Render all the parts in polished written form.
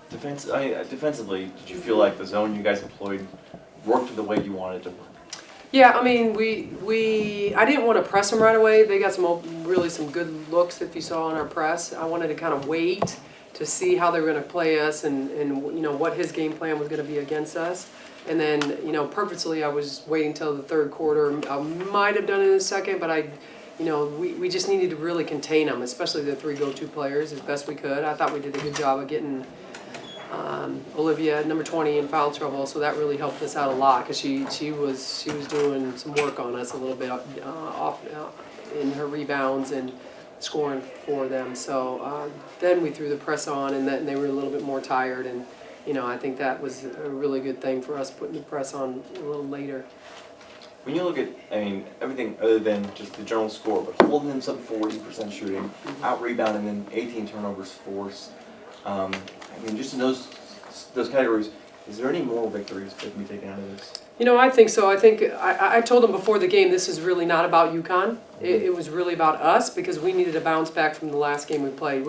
Defensively, did you feel like the zone you guys employed worked the way you wanted it to work? Yeah, I mean, I didn't want to press them right away. They got really some good looks if you saw in our press. I wanted to kind of wait to see how they were going to play us and what his game plan was going to be against us. And then, purposely I was waiting till the third quarter. I might have done it in the second, but we just needed to really contain them, especially the three go-to players as best we could. I thought we did a good job of getting Olivia, number 20, in foul trouble, so that really helped us out a lot because she was doing some work on us a little bit off in her rebounds and scoring for them. So then we threw the press on, and they were a little bit more tired, and I think that was a really good thing for us, putting the press on a little later. When you look at, everything other than just the general score, but holding them sub 40% shooting, out rebounding them, 18 turnovers forced. Just in those categories, is there any moral victories that can be taken out of this? I think so. I told them before the game, this is really not about UConn. It was really about us because we needed to bounce back from the last game we played.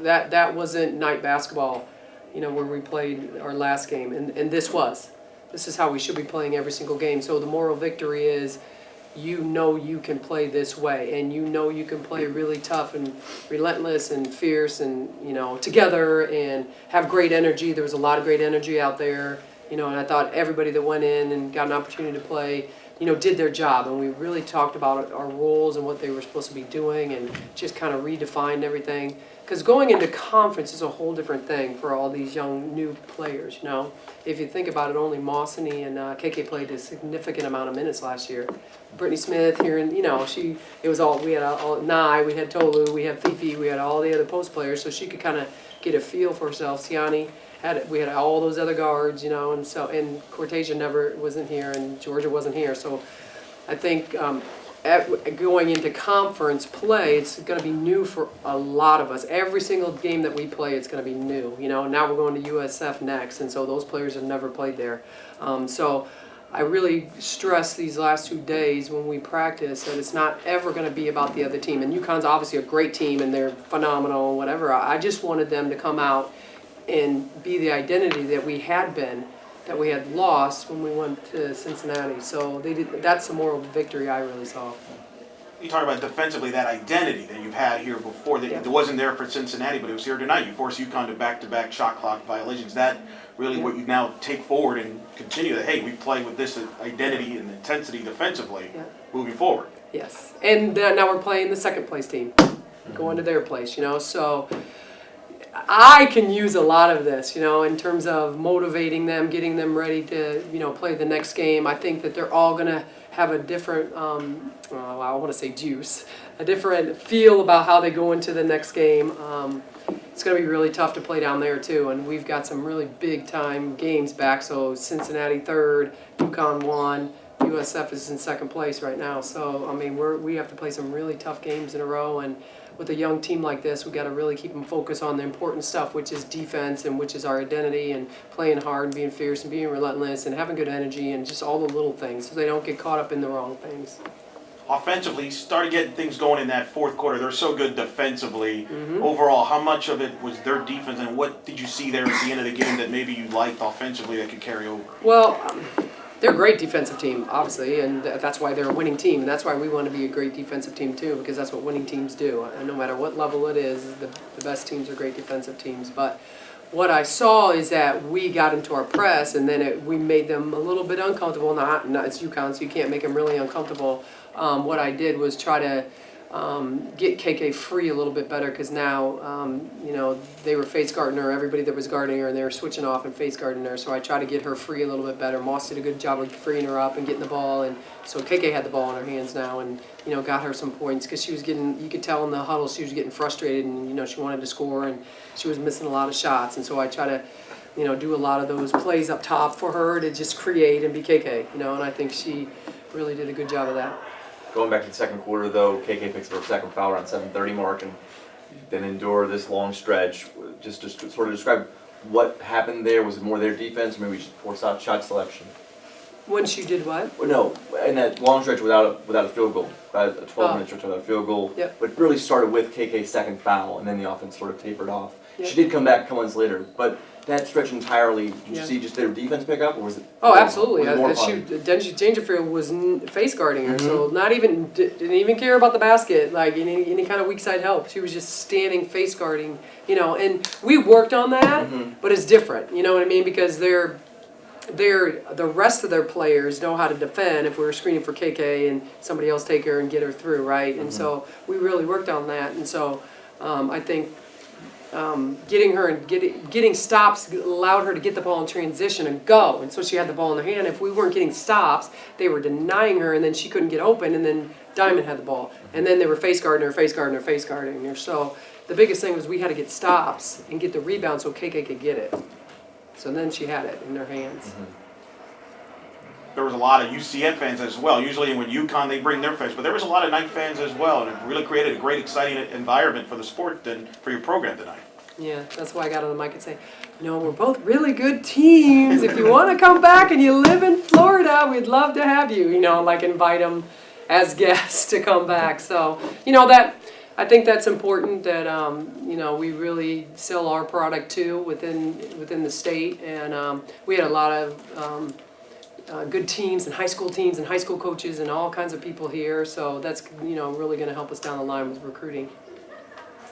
That wasn't night basketball, where we played our last game, and this was. This is how we should be playing every single game. So the moral victory is, you can play this way, and you can play really tough and relentless and fierce and, together and have great energy. There was a lot of great energy out there, and I thought everybody that went in and got an opportunity to play, did their job. And we really talked about our roles and what they were supposed to be doing and just kind of redefined everything. Because going into conference is a whole different thing for all these young new players, If you think about it, only Mawsony and KK played a significant amount of minutes last year. Brittany Smith here, and we had Nye, we had Tolu, we had Fifi, we had all the other post players, so she could kind of get a feel for herself. Siani we had all those other guards, and Cortasia wasn't here, and Georgia wasn't here, so I think going into conference play, it's going to be new for a lot of us. Every single game that we play, it's going to be new. Now we're going to USF next, and so those players have never played there. So I really stress these last 2 days when we practice that it's not ever going to be about the other team. And UConn's obviously a great team, and they're phenomenal and whatever. I just wanted them to come out and be the identity that we had been, that we had lost when we went to Cincinnati. So they did. That's the moral victory I really saw. You talk about defensively, that identity that you've had here before, that it wasn't there for Cincinnati, but it was here tonight. You forced UConn to back-to-back shot clock violations. That really what you now take forward and continue that, hey, we play with this identity and intensity defensively moving forward. Yes, and now we're playing the second place team, going to their place, so I can use a lot of this, in terms of motivating them, getting them ready to, play the next game. I think that they're all going to have a different, I want to say juice, a different feel about how they go into the next game. It's going to be really tough to play down there, too, and we've got some really big-time games back. So Cincinnati third, UConn 1, USF is in second place right now. So, we have to play some really tough games in a row, and with a young team like this, we got to really keep them focused on the important stuff, which is defense and which is our identity, and playing hard and being fierce and being relentless and having good energy and just all the little things so they don't get caught up in the wrong things. Offensively, started getting things going in that fourth quarter. They're so good defensively. Overall, how much of it was their defense, and what did you see there at the end of the game that maybe you liked offensively that could carry over? Well, they're a great defensive team, obviously, and that's why they're a winning team. And that's why we want to be a great defensive team, too, because that's what winning teams do. And no matter what level it is, the best teams are great defensive teams. But what I saw is that we got into our press, and then we made them a little bit uncomfortable. Not it's UConn, so you can't make them really uncomfortable. What I did was try to get KK free a little bit better, because now, they were face guarding her, everybody that was guarding her, and they were switching off and face guarding her. So I tried to get her free a little bit better. Moss did a good job of freeing her up and getting the ball, and so KK had the ball in her hands now, and got her some points, because she was getting, you could tell in the huddle she was getting frustrated, and she wanted to score, and she was missing a lot of shots. And so I try to do a lot of those plays up top for her to just create and be KK, and I think she really did a good job of that. Going back to the second quarter, though, KK picks up her second foul around 7:30 mark, and then endure this long stretch. Just sort of describe what happened there. Was it more their defense, or maybe just poor shot selection? When she did what? Well, no, in that long stretch without a field goal, a 12-minute stretch without a field goal. Yep. But it really started with KK's second foul, and then the offense sort of tapered off. She did come back a couple months later, but that stretch entirely, did you Yeah. see just their defense pick up, or was it? Oh, absolutely. was it more Denji Dangerfield was face guarding her, so Mm-hmm. not even didn't even care about the basket, like any kind of weak side help. She was just standing face guarding, And we worked on that, Mhm. but it's different. You know what I mean? Because the rest of their players know how to defend if we were screening for KK and somebody else take her and get her through, right? And so we really worked on that, and so I think. Getting her and getting stops allowed her to get the ball in transition and go, and so she had the ball in her hand. If we weren't getting stops, they were denying her, and then she couldn't get open, and then Diamond had the ball, and then they were face guarding her. So the biggest thing was we had to get stops and get the rebound so KK could get it. So then she had it in her hands. There was a lot of UCF fans as well. Usually when UConn, they bring their fans, but there was a lot of Knight fans as well, and it really created a great, exciting environment for the sport and for your program tonight. Yeah, that's why I got on the mic and say, we're both really good teams. If you want to come back and you live in Florida, we'd love to have you. Invite them as guests to come back. So, I think that's important that we really sell our product too within the state, and we had a lot of good teams and high school coaches and all kinds of people here. So that's really going to help us down the line with recruiting.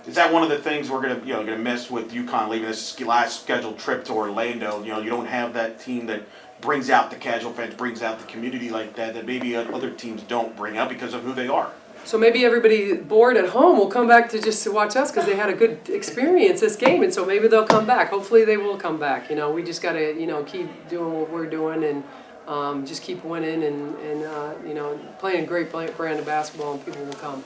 Is that one of the things we're gonna miss with UConn leaving this last scheduled trip to Orlando? You don't have that team that brings out the casual fans, brings out the community like that maybe other teams don't bring out because of who they are. So maybe everybody bored at home will come back to watch us because they had a good experience this game, and so maybe they'll come back. Hopefully they will come back. We just gotta keep doing what we're doing and just keep winning and playing a great brand of basketball, and people will come.